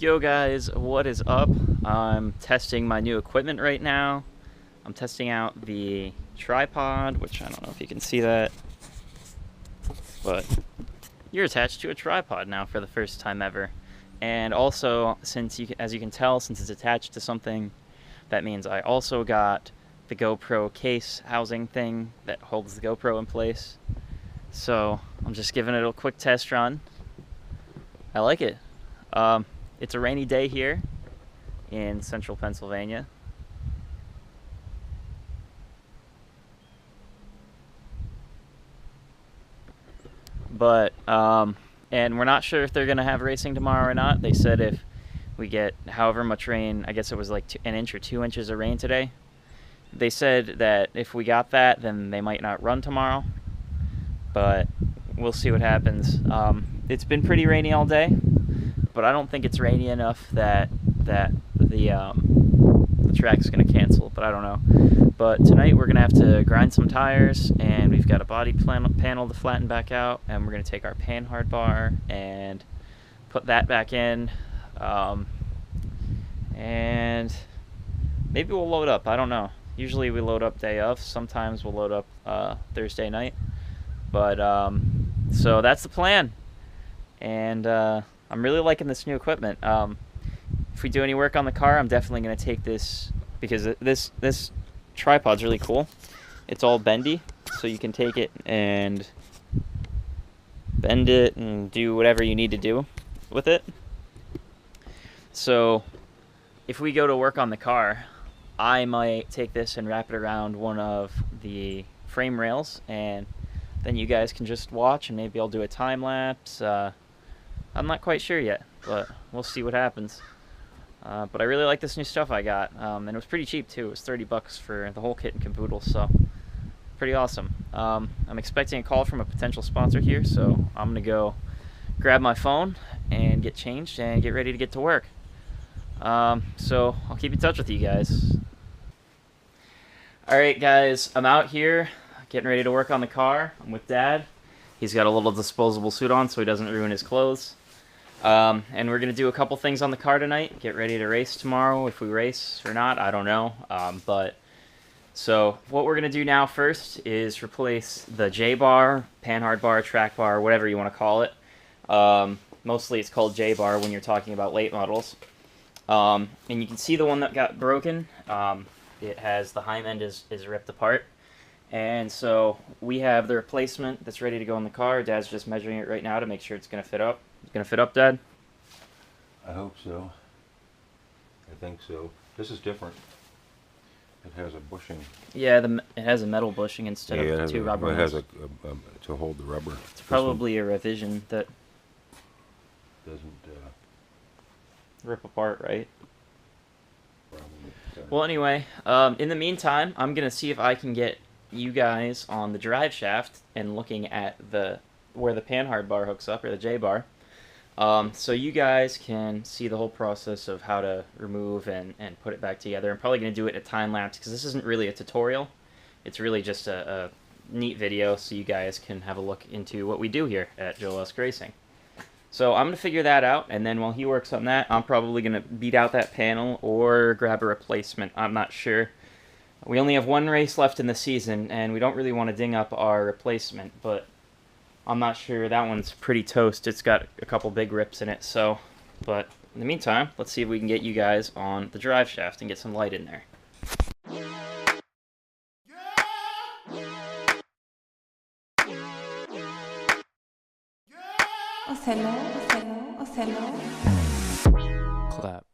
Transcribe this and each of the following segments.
Yo guys, what is up? I'm testing my new equipment right now. I'm testing out the tripod, which I don't know if you can see that, but you're attached to a tripod now for the first time ever. And also, as you can tell, since it's attached to something, that means I also got the GoPro case housing thing that holds the GoPro in place. So I'm just giving it a quick test run. I like it. It's a rainy day here in central Pennsylvania. But, and we're not sure if they're going to have racing tomorrow or not. They said if we get however much rain, I guess it was like an inch or 2 inches of rain today. They said that if we got that, then they might not run tomorrow. But we'll see what happens. It's been pretty rainy all day, but I don't think it's rainy enough that the track's going to cancel, but I don't know. But tonight we're going to have to grind some tires, and we've got a body panel to flatten back out, and we're going to take our panhard bar and put that back in, and maybe we'll load up. I don't know. Usually we load up day of. Sometimes we'll load up Thursday night. But so that's the plan, and I'm really liking this new equipment. If we do any work on the car, I'm definitely going to take this, because this tripod's really cool. It's all bendy, so you can take it and bend it and do whatever you need to do with it. So if we go to work on the car, I might take this and wrap it around one of the frame rails, and then you guys can just watch, and maybe I'll do a time lapse. I'm not quite sure yet, but we'll see what happens. But I really like this new stuff I got, and it was pretty cheap too. It was $30 for the whole kit and caboodle, so pretty awesome. I'm expecting a call from a potential sponsor here, so I'm gonna go grab my phone and get changed and get ready to get to work. So I'll keep in touch with you guys. Alright guys, I'm out here getting ready to work on the car. I'm with Dad. He's got a little disposable suit on so he doesn't ruin his clothes. And we're going to do a couple things on the car tonight. Get ready to race tomorrow. If we race or not, I don't know. So what we're going to do now first is replace the J-bar, panhard bar, track bar, whatever you want to call it. Mostly it's called J-bar when you're talking about late models. And you can see the one that got broken. It has the Heim end is ripped apart. And so we have the replacement that's ready to go in the car. Dad's just measuring it right now to make sure it's going to fit up. It's going to fit up, Dad? I hope so. I think so. This is different. It has a bushing. Yeah, it has a metal bushing instead of two rubber ones. It has a to hold the rubber. It's probably a revision that doesn't rip apart, right? Probably. Well, anyway, in the meantime, I'm going to see if I can get you guys on the drive shaft and looking at where the panhard bar hooks up, or the J-bar, so you guys can see the whole process of how to remove and put it back together. I'm probably going to do it at time lapse, because this isn't really a tutorial. It's really just a neat video so you guys can have a look into what we do here at Lusk Racing. So I'm going to figure that out, and then while he works on that, I'm probably going to beat out that panel or grab a replacement. I'm not sure. We only have one race left in the season, and we don't really want to ding up our replacement, but I'm not sure. That one's pretty toast. It's got a couple big rips in it, so. But in the meantime, let's see if we can get you guys on the drive shaft and get some light in there. Othello, Othello, Othello. Clap.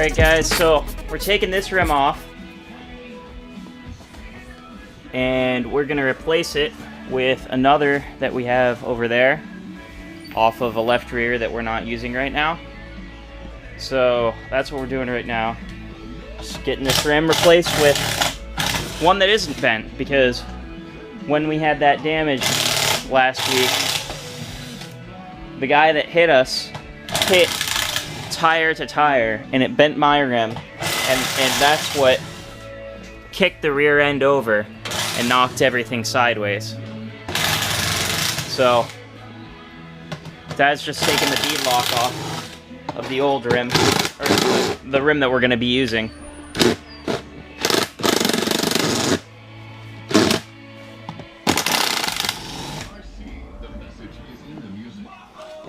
Alright guys, so we're taking this rim off and we're going to replace it with another that we have over there off of a left rear that we're not using right now. So that's what we're doing right now. Just getting this rim replaced with one that isn't bent, because when we had that damage last week, the guy that hit us hit tire to tire and it bent my rim, and that's what kicked the rear end over and knocked everything sideways. So Dad's just taking the bead lock off of the old rim, or the rim that we're going to be using.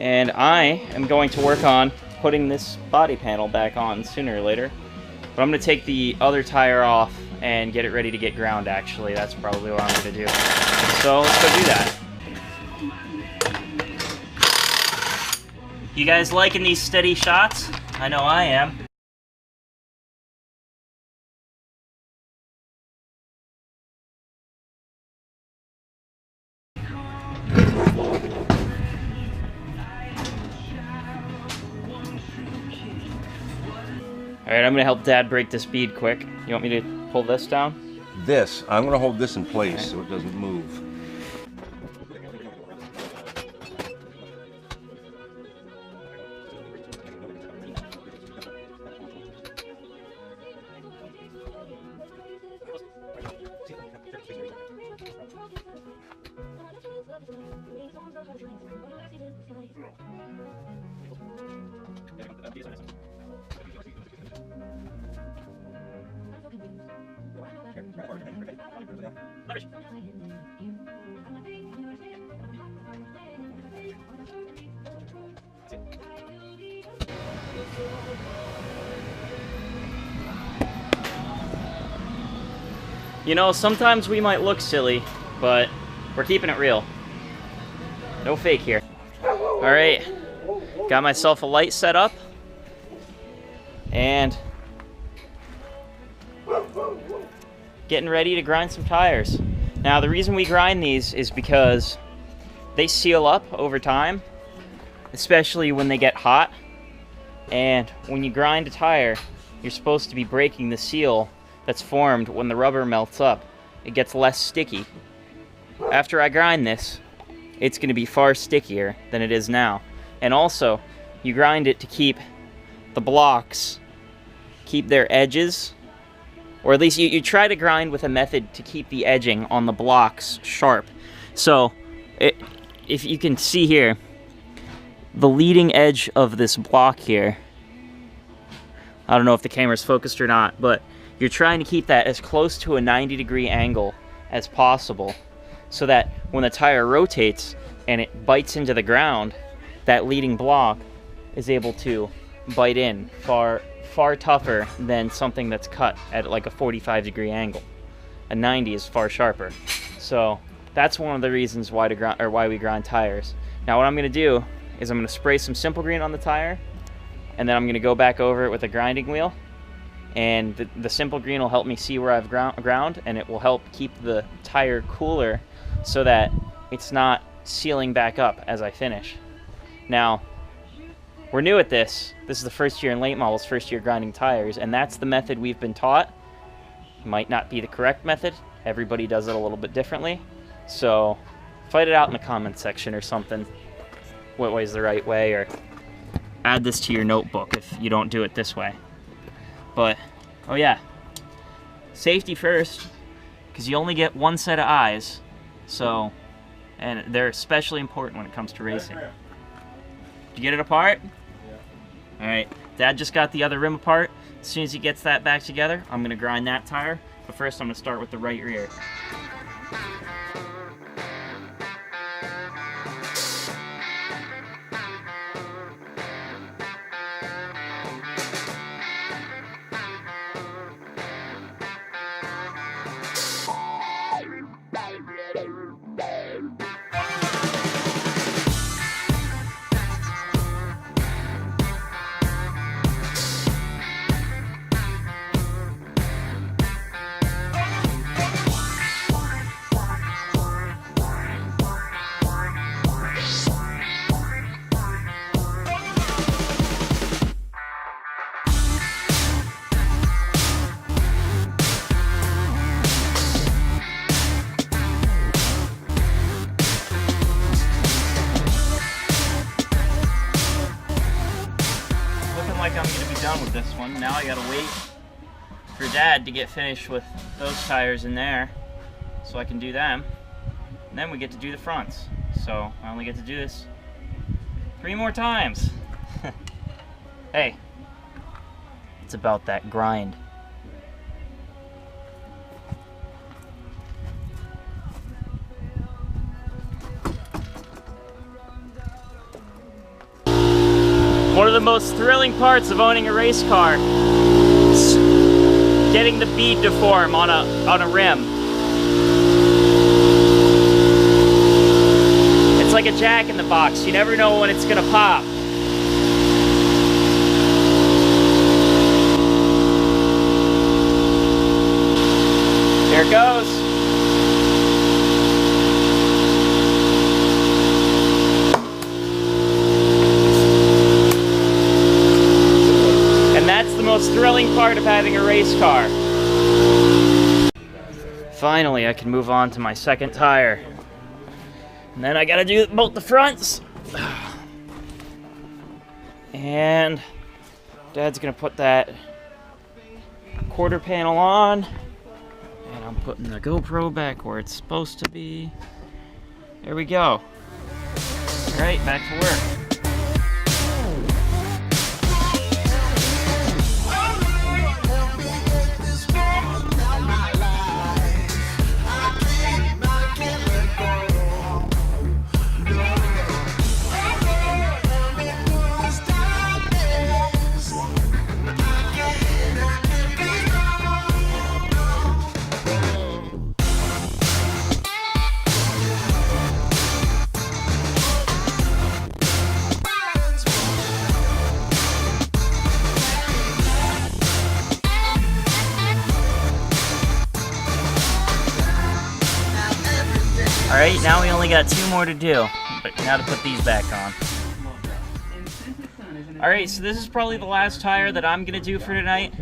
And I am going to work on putting this body panel back on sooner or later. But I'm going to take the other tire off and get it ready to get ground, actually. That's probably what I'm going to do. So let's go do that. You guys liking these steady shots? I know I am. Alright, I'm going to help Dad break this bead quick. You want me to pull this down? This, I'm going to hold this in place so it doesn't move. You know, sometimes we might look silly, but we're keeping it real. No fake here. Alright, got myself a light set up, and getting ready to grind some tires. Now, the reason we grind these is because they seal up over time, especially when they get hot. And when you grind a tire, you're supposed to be breaking the seal that's formed when the rubber melts up. It gets less sticky. After I grind this, it's going to be far stickier than it is now. And also, you grind it to keep the blocks, keep their edges, or at least you try to grind with a method to keep the edging on the blocks sharp. So, if you can see here, the leading edge of this block here, I don't know if the camera's focused or not, but you're trying to keep that as close to a 90-degree angle as possible, so that when the tire rotates and it bites into the ground, that leading block is able to bite in far tougher than something that's cut at like a 45-degree angle. A 90 is far sharper. So that's one of the reasons why we grind tires. Now what I'm going to do is I'm going to spray some Simple Green on the tire, and then I'm going to go back over it with a grinding wheel. And the Simple Green will help me see where I've ground, and it will help keep the tire cooler so that it's not sealing back up as I finish. Now, we're new at this. This is the first year in late models, first year grinding tires, and that's the method we've been taught. Might not be the correct method. Everybody does it a little bit differently. So, fight it out in the comments section or something. What way is the right way, or add this to your notebook if you don't do it this way. But, oh yeah, safety first, because you only get one set of eyes, so, and they're especially important when it comes to racing. Did you get it apart? Yeah. Alright, Dad just got the other rim apart. As soon as he gets that back together, I'm going to grind that tire, but first I'm going to start with the right rear. now I gotta wait for Dad to get finished with those tires in there so I can do them. And then we get to do the fronts. So I only get to do this 3 more times. Hey, it's about that grind. One of the most thrilling parts of owning a race car is getting the bead to form on a rim. It's like a jack in the box. You never know when it's gonna pop. Here it goes. And that's the most thrilling part of having a race car. Finally, I can move on to my second tire. And then I gotta do both the fronts. And Dad's gonna put that quarter panel on. And I'm putting the GoPro back where it's supposed to be. There we go. Alright, back to work. Alright, now we only got 2 more to do, but now to put these back on. Alright, so this is probably the last tire that I'm going to do for tonight.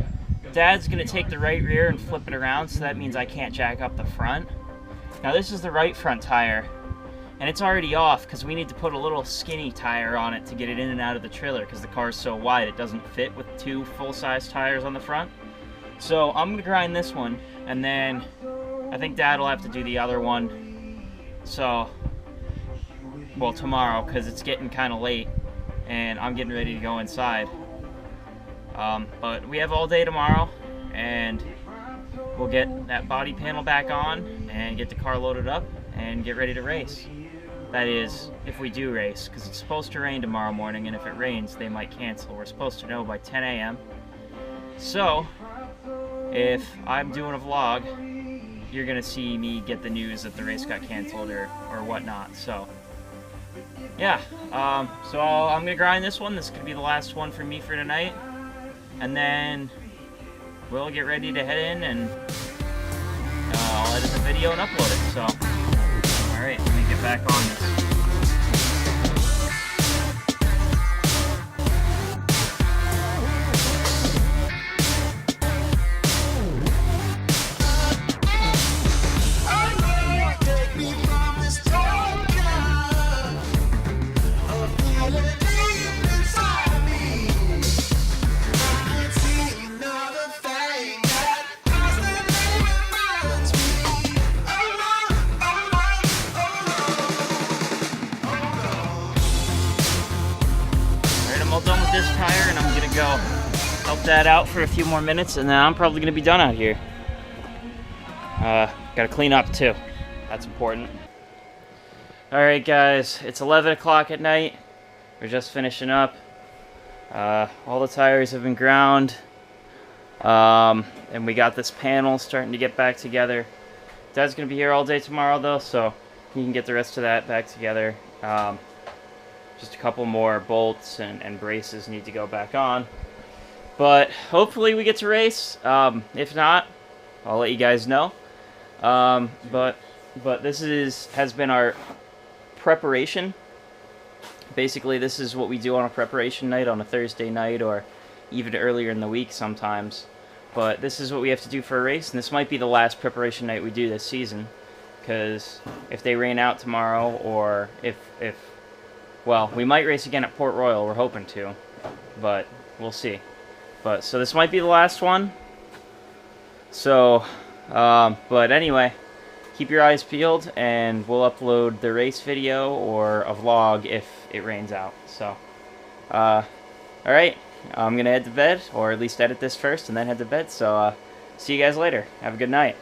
Dad's going to take the right rear and flip it around, so that means I can't jack up the front. Now this is the right front tire, and it's already off because we need to put a little skinny tire on it to get it in and out of the trailer because the car is so wide it doesn't fit with 2 full-size tires on the front. So I'm going to grind this one, and then I think Dad will have to do the other one. So, well, tomorrow, because it's getting kind of late, and I'm getting ready to go inside. But we have all day tomorrow, and we'll get that body panel back on, and get the car loaded up, and get ready to race. That is, if we do race, because it's supposed to rain tomorrow morning, and if it rains, they might cancel. We're supposed to know by 10 a.m. So, if I'm doing a vlog, you're gonna see me get the news that the race got canceled or whatnot. So yeah, so I'm gonna grind this one. This could be the last one for me for tonight, and then we'll get ready to head in, and I'll edit the video and upload it. So all right, let me get back on this. I'm all done with this tire, and I'm gonna go help Dad out for a few more minutes, and then I'm probably gonna be done out here. Gotta clean up too. That's important. Alright guys, it's 11 o'clock at night. We're just finishing up. All the tires have been ground. And we got this panel starting to get back together. Dad's gonna be here all day tomorrow though, so he can get the rest of that back together. Just a couple more bolts and braces need to go back on. But hopefully we get to race. If not, I'll let you guys know. But this has been our preparation. Basically, this is what we do on a preparation night, on a Thursday night, or even earlier in the week sometimes. But this is what we have to do for a race, and this might be the last preparation night we do this season. Because if they rain out tomorrow, or well, we might race again at Port Royal, we're hoping to, but we'll see. But so this might be the last one. So, but anyway, keep your eyes peeled, and we'll upload the race video or a vlog if it rains out. So, all right, I'm gonna head to bed, or at least edit this first and then head to bed. So, see you guys later. Have a good night.